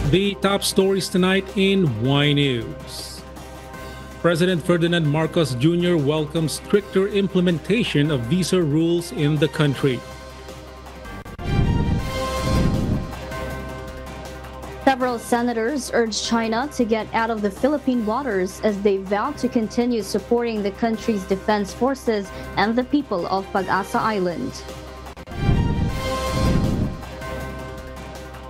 The top stories tonight in Y News. President Ferdinand Marcos Jr. welcomes stricter implementation of visa rules in the country. Several senators urged China to get out of the Philippine waters as they vow to continue supporting the country's defense forces and the people of Pag-asa Island.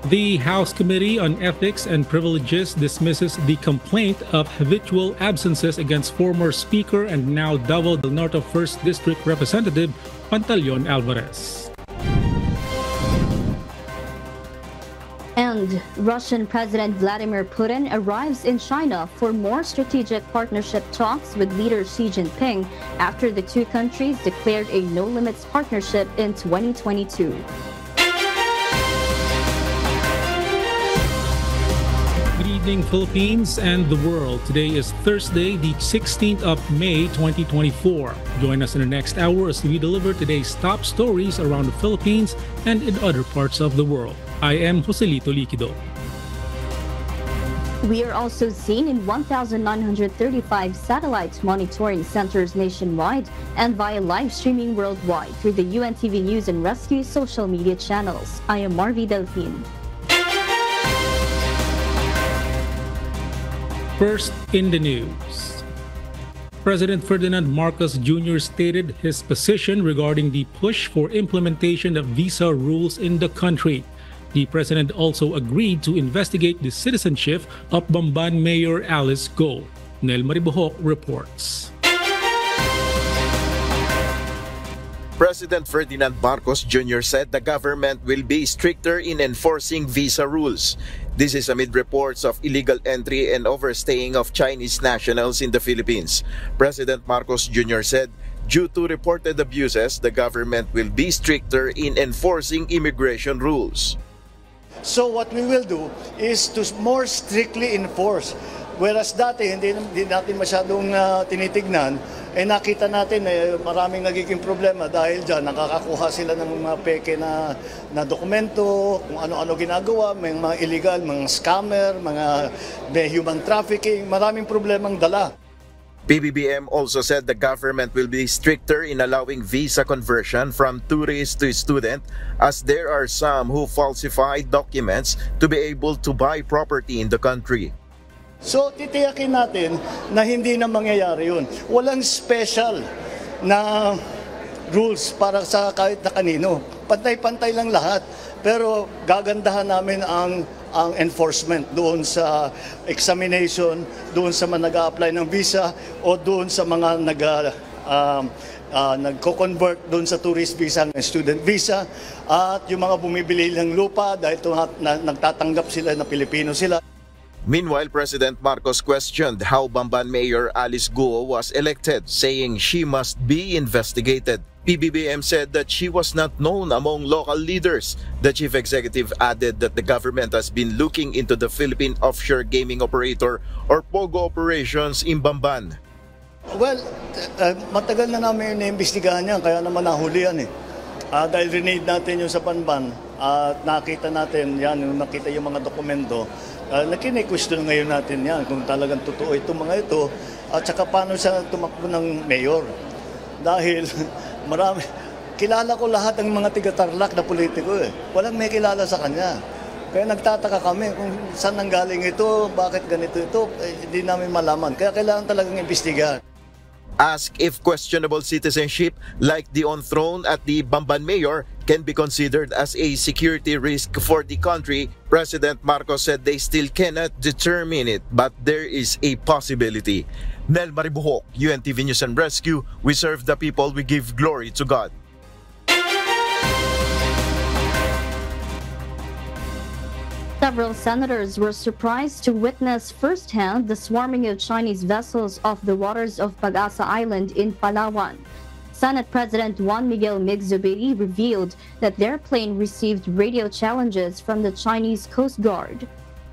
The House Committee on Ethics and Privileges dismisses the complaint of habitual absences against former Speaker and now Davao del Norte 1st District Representative Pantaleon Alvarez. And Russian President Vladimir Putin arrives in China for more strategic partnership talks with leader Xi Jinping after the two countries declared a no-limits partnership in 2022. Good evening, Philippines and the world. Today is Thursday, the 16th of May, 2024. Join us in the next hour as we deliver today's top stories around the Philippines and in other parts of the world. I am Joselito Liquido. We are also seen in 1,935 satellite monitoring centers nationwide and via live streaming worldwide through the UNTV News and Rescue social media channels. I am Marvi Delphine. First in the news. President Ferdinand Marcos Jr. stated his position regarding the push for implementation of visa rules in the country. The president also agreed to investigate the citizenship of Bamban Mayor Guo. Nel Maribuhok reports. President Ferdinand Marcos Jr. said the government will be stricter in enforcing visa rules. This is amid reports of illegal entry and overstaying of Chinese nationals in the Philippines. President Marcos Jr. said, due to reported abuses, the government will be stricter in enforcing immigration rules. So what we will do is to more strictly enforce. Whereas dati hindi natin masyadong tinitignan, nakita natin maraming nagiging problema dahil dyan nakakakuha sila ng mga peke na dokumento, kung ano-ano ginagawa, may mga illegal, mga scammer, may human trafficking, maraming problemang dala. PBBM also said the government will be stricter in allowing visa conversion from tourist to student as there are some who falsify documents to be able to buy property in the country. So titiyakin natin na hindi na mangyayari yun. Walang special na rules para sa kahit na kanino. Pantay-pantay lang lahat. Pero gagandahan namin ang enforcement doon sa examination, doon sa mga nag-a-apply ng visa o doon sa mga nagko-convert doon sa tourist visa ng student visa at yung mga bumibili ng lupa dahil nagtatanggap sila na Pilipino sila. Meanwhile, President Marcos questioned how Bamban Mayor Guo was elected, saying she must be investigated. PBBM said that she was not known among local leaders. The chief executive added that the government has been looking into the Philippine offshore gaming operator or POGO operations in Bamban. Well, matagal na namin na-imbestigahan yan, kaya naman nahuli yan dahil rinade natin yung sa Bamban at nakita natin yan, nakita yung mga dokumento. Nakine-question ngayon natin yan kung talagang totoo itong mga ito at saka paano siya tumakbo ng mayor. Dahil marami, kilala ko lahat ng mga tiga-Tarlac na politiko Walang may kilala sa kanya. Kaya nagtataka kami kung saan nanggaling ito, bakit ganito ito, hindi namin malaman. Kaya kailangan talagang imbestigahan. Asked if questionable citizenship like the on throne at the Bamban Mayor can be considered as a security risk for the country, President Marcos said they still cannot determine it, but there is a possibility. Nel Maribuhok, UNTV News and Rescue, we serve the people, we give glory to God. Several senators were surprised to witness firsthand the swarming of Chinese vessels off the waters of Pag-asa Island in Palawan. Senate President Juan Miguel Mig-Zubiri revealed that their plane received radio challenges from the Chinese Coast Guard.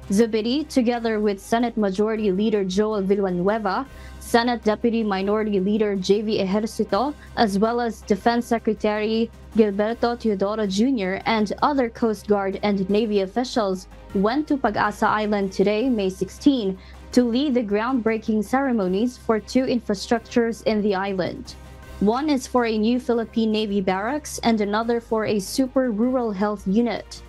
Zubiri, together with Senate Majority Leader Joel Villanueva, Senate Deputy Minority Leader J.V. Ejercito, as well as Defense Secretary Gilberto Teodoro Jr. and other Coast Guard and Navy officials went to Pag-asa Island today, May 16, to lead the groundbreaking ceremonies for two infrastructures in the island. One is for a new Philippine Navy barracks and another for a super rural health unit.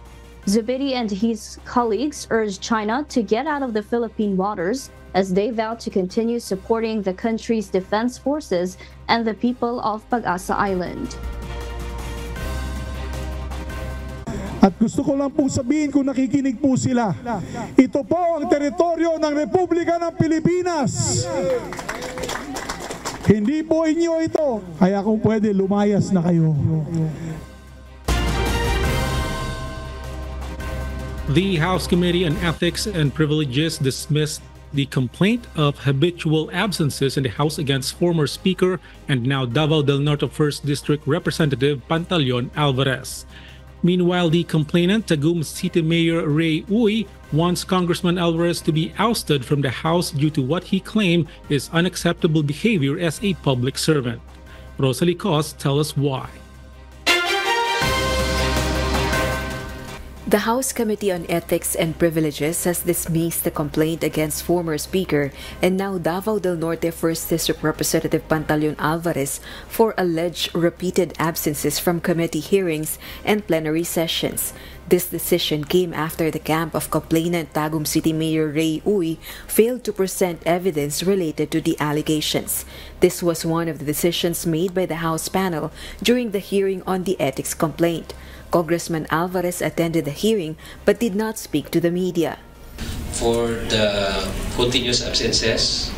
Zubiri and his colleagues urged China to get out of the Philippine waters as they vow to continue supporting the country's defense forces and the people of Pag-asa Island. At gusto ko lang pong sabihin kung nakikinig po sila, ito po ang teritoryo ng Republika ng Pilipinas. Hindi po inyo ito, kaya kung pwede lumayas na kayo. The House Committee on Ethics and Privileges dismissed the complaint of habitual absences in the House against former Speaker and now Davao del Norte 1st District Representative Pantaleon Alvarez. Meanwhile, the complainant, Tagum City Mayor Ray Uy, wants Congressman Alvarez to be ousted from the House due to what he claimed is unacceptable behavior as a public servant. Rosalie Cos tells us why. The House Committee on Ethics and Privileges has dismissed the complaint against former Speaker and now Davao del Norte 1st District Representative Pantaleon Alvarez for alleged repeated absences from committee hearings and plenary sessions. This decision came after the camp of complainant Tagum City Mayor Ray Uy failed to present evidence related to the allegations. This was one of the decisions made by the House panel during the hearing on the ethics complaint. Congressman Alvarez attended the hearing but did not speak to the media. For the continuous absences,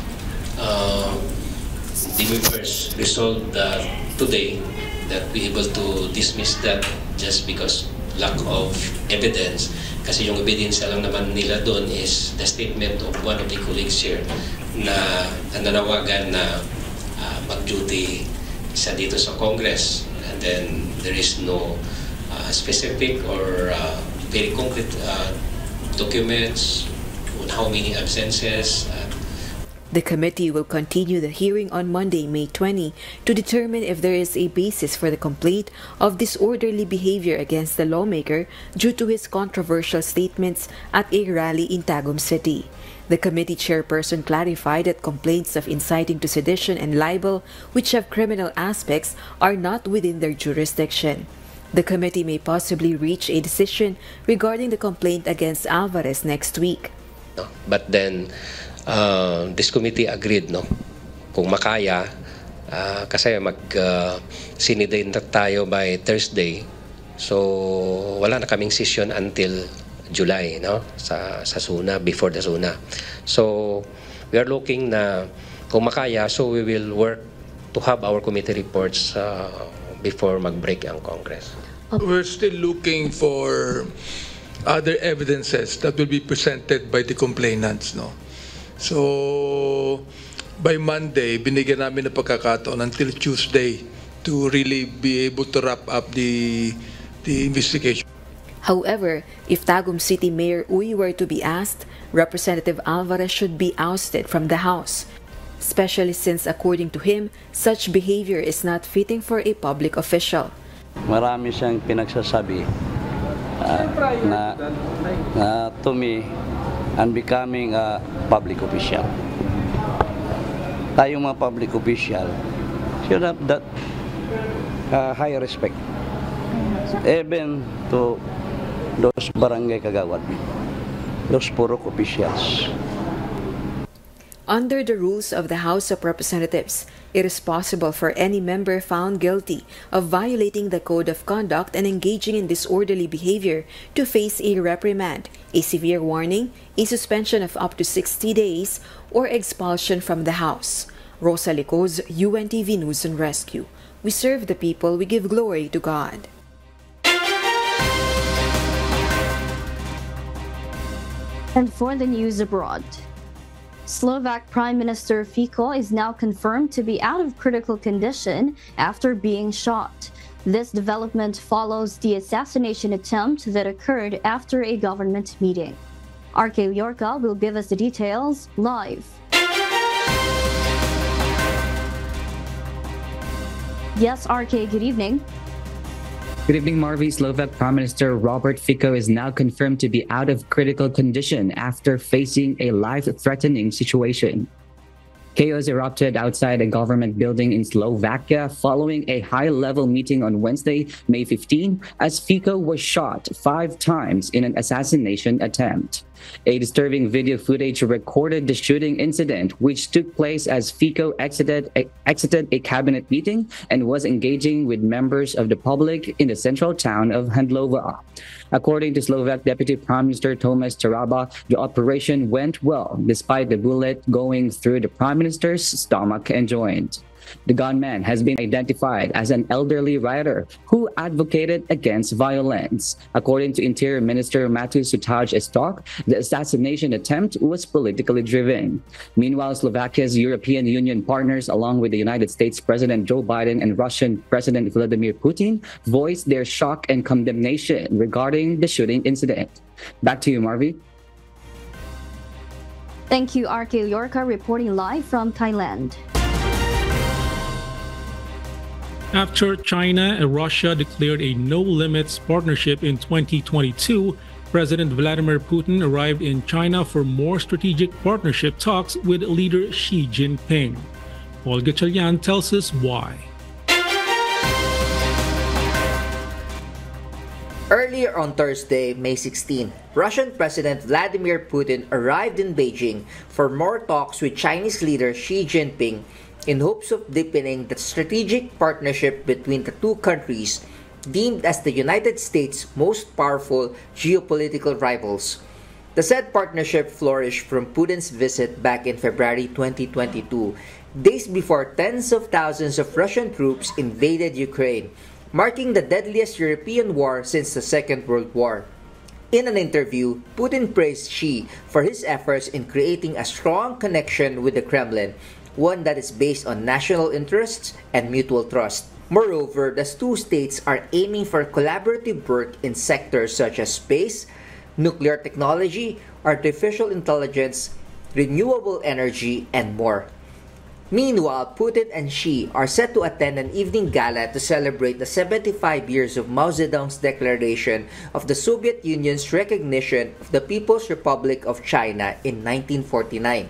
the members resolved today that we able to dismiss that just because lack of evidence. Kasi yung ebidensya lang naman nila doon is the statement of one of the colleagues here na nananawagan na mag-duty sa dito sa Congress. And then there is no specific or very concrete documents on how many absences. The committee will continue the hearing on Monday, May 20, to determine if there is a basis for the complaint of disorderly behavior against the lawmaker due to his controversial statements at a rally in Tagum City. The committee chairperson clarified that complaints of inciting to sedition and libel, which have criminal aspects, are not within their jurisdiction. The committee may possibly reach a decision regarding the complaint against Alvarez next week. But then, this committee agreed, kung makaya, kasi siniday na tayo by Thursday, so wala na kaming session until July, sa SUNA, before the SUNA. So we are looking na kung makaya, so we will work to have our committee reports before mag-break ang Congress. We're still looking for other evidences that will be presented by the complainants, So by Monday, binigyan namin ng pagkakataon until Tuesday to really be able to wrap up the investigation. However, if Tagum City Mayor Uy were to be asked, Representative Alvarez should be ousted from the House, especially since, according to him, such behavior is not fitting for a public official. Marami siyang pinagsasabi na to me, and becoming a public official. Tayong mga public official should have that high respect, even to those barangay kagawad, those purok officials. Under the rules of the House of Representatives, it is possible for any member found guilty of violating the Code of Conduct and engaging in disorderly behavior to face a reprimand, a severe warning, a suspension of up to 60 days, or expulsion from the House. Rosalie Cos, UNTV News and Rescue. We serve the people, we give glory to God. And for the news abroad, Slovak Prime Minister Fico is now confirmed to be out of critical condition after being shot. This development follows the assassination attempt that occurred after a government meeting. RK Yorka will give us the details live. Yes, RK, good evening. Good evening, Marvy. Slovak Prime Minister Robert Fico is now confirmed to be out of critical condition after facing a life-threatening situation. Chaos erupted outside a government building in Slovakia following a high-level meeting on Wednesday, May 15, as Fico was shot 5 times in an assassination attempt. A disturbing video footage recorded the shooting incident, which took place as Fico exited a cabinet meeting and was engaging with members of the public in the central town of Handlova. According to Slovak Deputy Prime Minister Tomas Taraba, the operation went well despite the bullet going through the Prime Minister's stomach and joint. The gunman has been identified as an elderly writer who advocated against violence. According to Interior Minister Matthew Sutaj Estok, the assassination attempt was politically driven. Meanwhile, Slovakia's European Union partners, along with the United States President Joe Biden and Russian President Vladimir Putin, voiced their shock and condemnation regarding the shooting incident. Back to you, Marvy. Thank you, RK Yorka, reporting live from Thailand. After China and Russia declared a no-limits partnership in 2022, President Vladimir Putin arrived in China for more strategic partnership talks with leader Xi Jinping. Olga Chalyan tells us why. Earlier on Thursday, May 16, Russian President Vladimir Putin arrived in Beijing for more talks with Chinese leader Xi Jinping in hopes of deepening the strategic partnership between the two countries, deemed as the United States' most powerful geopolitical rivals. The said partnership flourished from Putin's visit back in February 2022, days before tens of thousands of Russian troops invaded Ukraine, marking the deadliest European war since the Second World War. In an interview, Putin praised Xi for his efforts in creating a strong connection with the Kremlin, one that is based on national interests and mutual trust. Moreover, the two states are aiming for collaborative work in sectors such as space, nuclear technology, artificial intelligence, renewable energy, and more. Meanwhile, Putin and Xi are set to attend an evening gala to celebrate the 75 years of Mao Zedong's declaration of the Soviet Union's recognition of the People's Republic of China in 1949.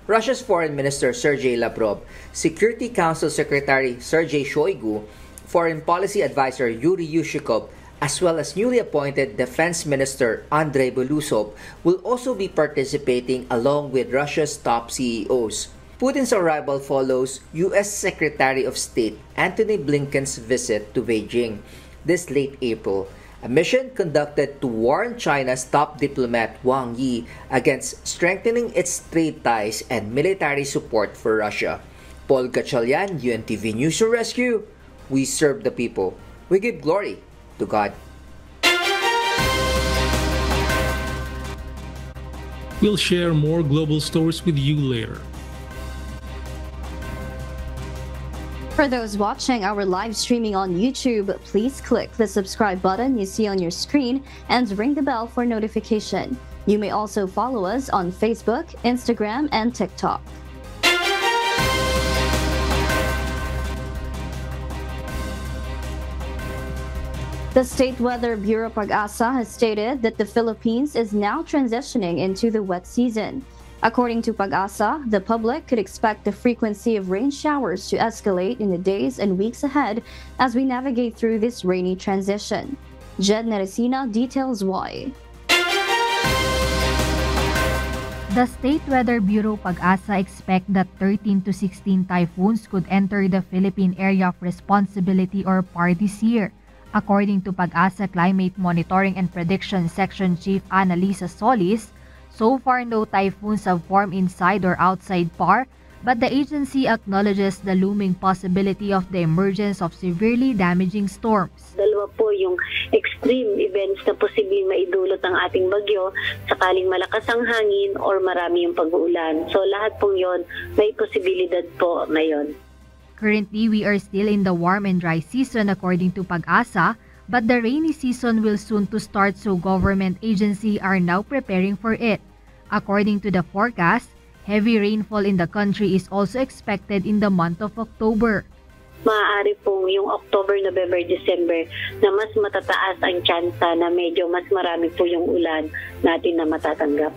Russia's Foreign Minister Sergei Lavrov, Security Council Secretary Sergei Shoigu, Foreign Policy Advisor Yuri Yushikov, as well as newly appointed Defense Minister Andrei Belousov will also be participating along with Russia's top CEOs. Putin's arrival follows U.S. Secretary of State Antony Blinken's visit to Beijing this late April, a mission conducted to warn China's top diplomat Wang Yi against strengthening its trade ties and military support for Russia. Paul Gatchalian, UNTV News to Rescue. We serve the people. We give glory to God. We'll share more global stories with you later. For those watching our live streaming on YouTube, please click the subscribe button you see on your screen and ring the bell for notification. You may also follow us on Facebook, Instagram, and TikTok. The State Weather Bureau Pag-asa has stated that the Philippines is now transitioning into the wet season. According to Pag-asa, the public could expect the frequency of rain showers to escalate in the days and weeks ahead as we navigate through this rainy transition. Jed Neresina details why. The State Weather Bureau Pag-asa expect that 13 to 16 typhoons could enter the Philippine Area of Responsibility or PAR this year. According to Pag-asa Climate Monitoring and Prediction Section Chief Annalisa Solis, so far, no typhoons have formed inside or outside PAR, but the agency acknowledges the looming possibility of the emergence of severely damaging storms. Dalawa po yung extreme events na posibleng maidulot ng ating bagyo, sakaling malakas ang hangin or marami yung pag-uulan. So lahat pong yon may posibilidad po ngayon. Currently, we are still in the warm and dry season according to Pag-asa, but the rainy season will soon to start, so government agencies are now preparing for it. According to the forecast, heavy rainfall in the country is also expected in the month of October. Maaari pong yung October, November, December na mas matataas ang tsansa na medyo mas marami po yung ulan natin na matatanggap.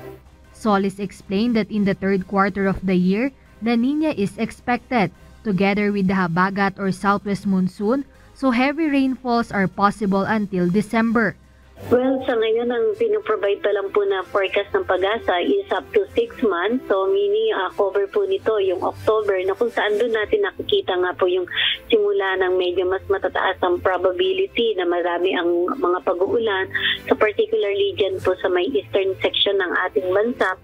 Solis explained that in the third quarter of the year, La Niña is expected, together with the habagat or southwest monsoon, so heavy rainfalls are possible until December. Well, sa ngayon, ang pinoprovide pa lang po na forecast ng Pag-asa is up to 6 months. So, meaning cover po nito yung October na kung saan doon natin nakikita nga po yung simula ng medyo mas matataas ang probability na marami ang mga pag-uulan. So, particularly dyan po sa may eastern section ng ating bansa.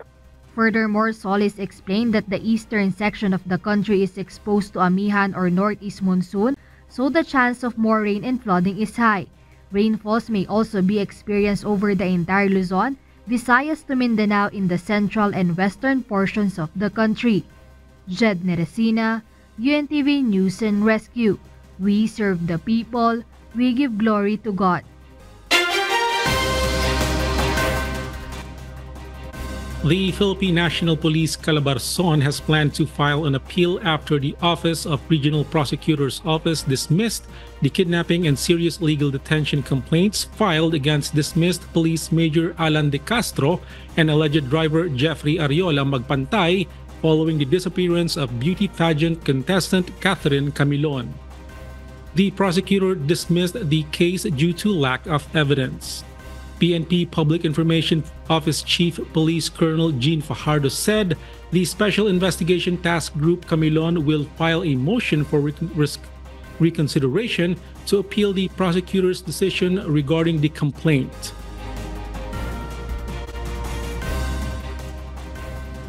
Furthermore, Solis explained that the eastern section of the country is exposed to amihan or northeast monsoon, so the chance of more rain and flooding is high. Rainfalls may also be experienced over the entire Luzon, Visayas to Mindanao in the central and western portions of the country. Jed Neresina, UNTV News and Rescue. We serve the people, we give glory to God. The Philippine National Police Calabarzon has planned to file an appeal after the Office of Regional Prosecutor's Office dismissed the kidnapping and serious legal detention complaints filed against dismissed Police Major Alan De Castro and alleged driver Jeffrey Ariola Magpantay following the disappearance of beauty pageant contestant Catherine Camilon. The prosecutor dismissed the case due to lack of evidence. PNP Public Information Office Chief Police Colonel Jean Fajardo said the Special Investigation Task Group Camilon will file a motion for reconsideration to appeal the prosecutor's decision regarding the complaint.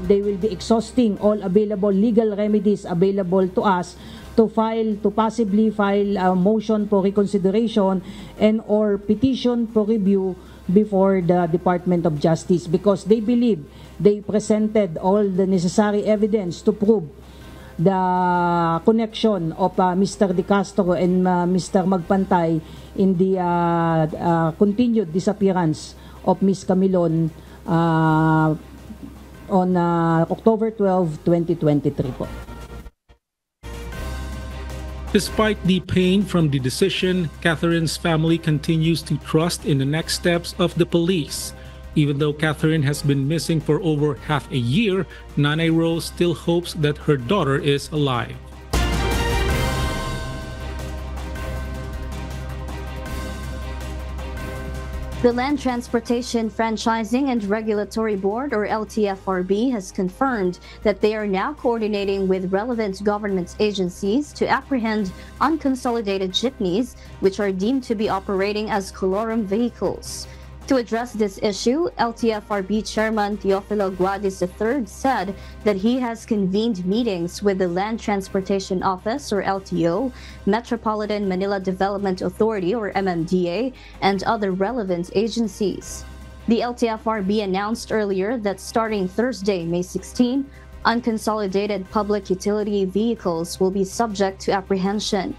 They will be exhausting all available legal remedies available to us to possibly file a motion for reconsideration and or petition for review before the Department of Justice, because they believe they presented all the necessary evidence to prove the connection of Mr. De Castro and Mr. Magpantay in the continued disappearance of Ms. Camilon on October 12, 2023 po. Despite the pain from the decision, Catherine's family continues to trust in the next steps of the police. Even though Catherine has been missing for over half a year, Nanay Rose still hopes that her daughter is alive. The Land Transportation Franchising and Regulatory Board, or LTFRB, has confirmed that they are now coordinating with relevant government agencies to apprehend unconsolidated jeepneys, which are deemed to be operating as colorum vehicles. To address this issue, LTFRB Chairman Teofilo Guadis III said that he has convened meetings with the Land Transportation Office, or LTO, Metropolitan Manila Development Authority, or MMDA, and other relevant agencies. The LTFRB announced earlier that starting Thursday, May 16, unconsolidated public utility vehicles will be subject to apprehension.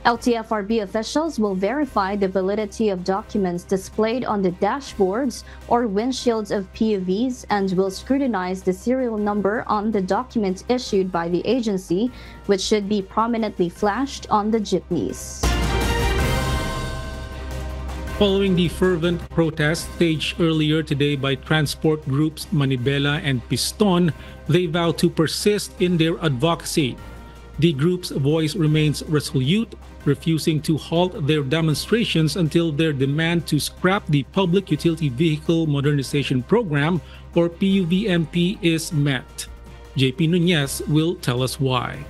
LTFRB officials will verify the validity of documents displayed on the dashboards or windshields of PUVs and will scrutinize the serial number on the document issued by the agency, which should be prominently flashed on the jeepneys. Following the fervent protest staged earlier today by transport groups Manibela and Piston, they vow to persist in their advocacy. The group's voice remains resolute, refusing to halt their demonstrations until their demand to scrap the Public Utility Vehicle Modernization Program, or PUVMP, is met. JP Nunez will tell us why.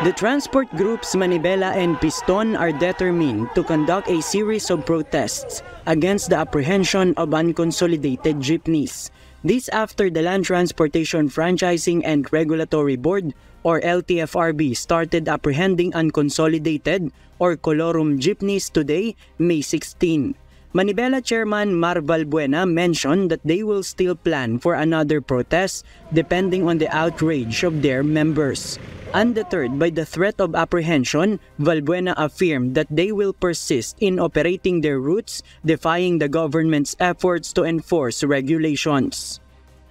The transport groups Manibela and Piston are determined to conduct a series of protests against the apprehension of unconsolidated jeepneys. This after the Land Transportation Franchising and Regulatory Board, or LTFRB, started apprehending unconsolidated or colorum jeepneys today, May 16. Manibela Chairman Mar Valbuena mentioned that they will still plan for another protest depending on the outrage of their members. Undeterred by the threat of apprehension, Valbuena affirmed that they will persist in operating their routes, defying the government's efforts to enforce regulations.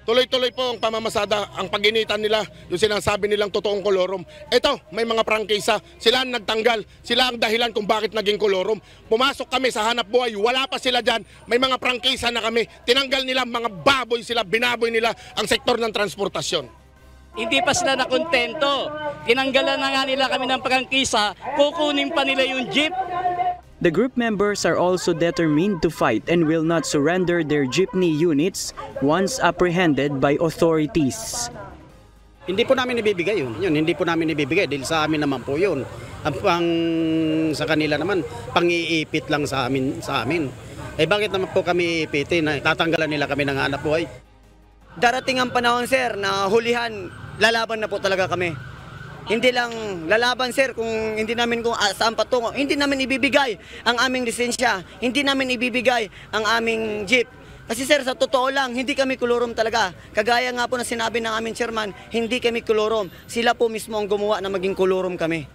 Tuloy-tuloy po ang pamamasada, ang paginitan nila, yung sinasabi nilang totoong kolorom. Ito, may mga prangkisa, sila ang nagtanggal, sila ang dahilan kung bakit naging kolorom. Pumasok kami sa hanap buhay, wala pa sila dyan, may mga prangkisa na kami. Tinanggal nila, mga baboy sila, binaboy nila ang sektor ng transportasyon. Hindi pa sila nakontento. Tinanggalan na nga nila kami ng prangkisa, kukunin pa nila yung jeep. The group members are also determined to fight and will not surrender their jeepney units once apprehended by authorities. Hindi po namin ibibigay yun. Hindi po namin ibibigay dahil sa amin naman po yun. Sa kanila naman, pang-iipit lang sa amin. Eh bakit naman po kami iipitin? Tatanggalan nila kami ng hanap buhay. Darating ang panahon, sir, na hulihan, lalaban na po talaga kami. Hindi lang lalaban, sir, kung hindi namin kung saan patungo. Hindi namin ibibigay ang aming lisensya. Hindi namin ibibigay ang aming jeep. Kasi sir, sa totoo lang, hindi kami kolorom talaga. Kagaya nga po na sinabi ng aming chairman, hindi kami kolorom. Sila po mismo ang gumawa na maging kolorom kami.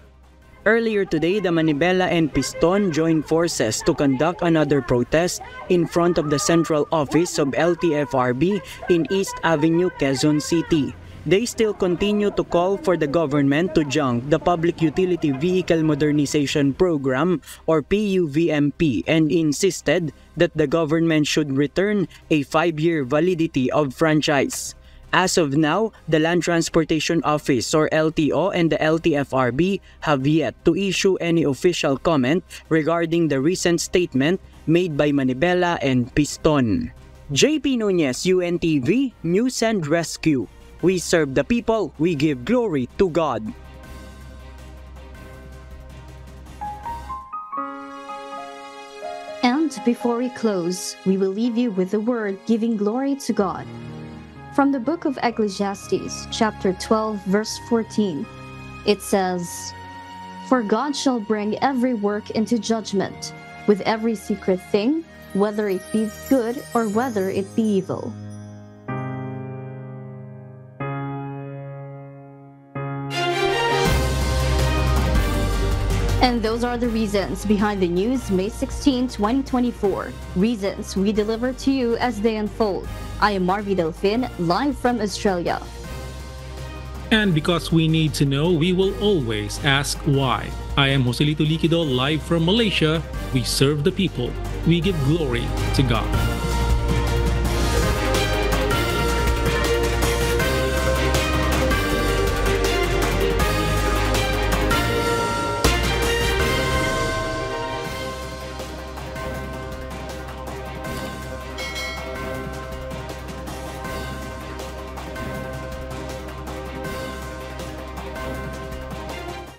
Earlier today, the Manibela and Piston joined forces to conduct another protest in front of the central office of LTFRB in East Avenue, Quezon City. They still continue to call for the government to junk the Public Utility Vehicle Modernization Program or PUVMP and insisted that the government should return a 5-year validity of franchise. As of now, the Land Transportation Office or LTO and the LTFRB have yet to issue any official comment regarding the recent statement made by Manibela and Piston. JP Nunez, UNTV, News and Rescue. We serve the people, we give glory to God. And before we close, we will leave you with the word giving glory to God. From the book of Ecclesiastes, chapter 12, verse 14, it says, "For God shall bring every work into judgment, with every secret thing, whether it be good or whether it be evil." And those are the reasons behind the news May 16, 2024. Reasons we deliver to you as they unfold. I am Marvi Delfin, live from Australia. And because we need to know, we will always ask why. I am Joselito Liquido, live from Malaysia. We serve the people. We give glory to God.